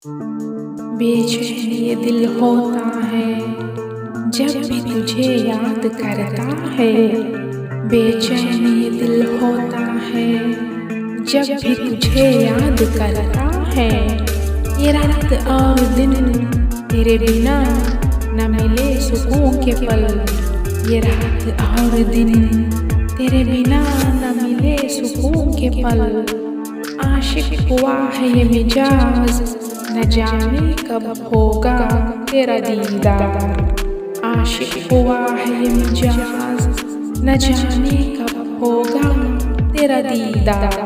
बेचैन ये दिल होता है जब भी तुझे याद करता है। बेचैन ये दिल होता है जब भी तुझे याद करता है। ये रात और दिन तेरे बिना न मिले सुकून के पल। ये रात और दिन तेरे बिना न मिले सुकून के पल। आशिक हुआ है ये मिजाज न जाने कब होगा तेरा दीदार। आशिक हुआ है ये मिजाज न जाने कब होगा तेरा दीदार।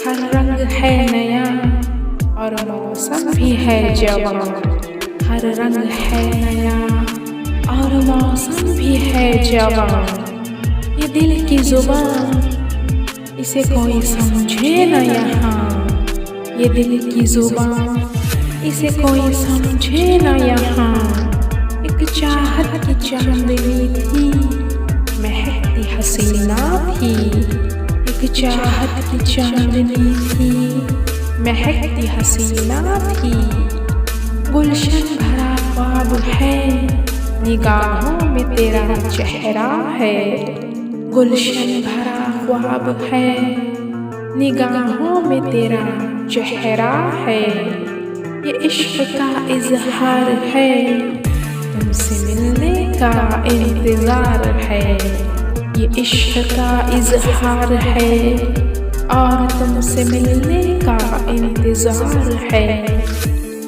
हर रंग है नया और मौसम भी है जवां। हर रंग है नया और मौसम भी है जवां। ये दिल की जुबान इसे कोई समझे न यहाँ। ये दिल की जुबान इसे कोई समझे न यहाँ। एक चाहत की चांदनी थी महकती हसीना थी। एक चाहत की चांदनी थी महकती हसीना थी। गुलशन भरा ख्वाब है निगाहों में तेरा चेहरा है। गुलशन भरा ख्वाब है निगाहों में तेरा चेहरा है। ये इश्क का इजहार है तुमसे मिलने का इंतजार है। ये इश्क का इजहार है और तुमसे मिलने का इंतजार है।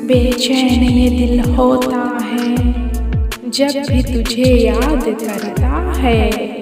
बेचैन ये दिल होता है जब भी तुझे याद करता है।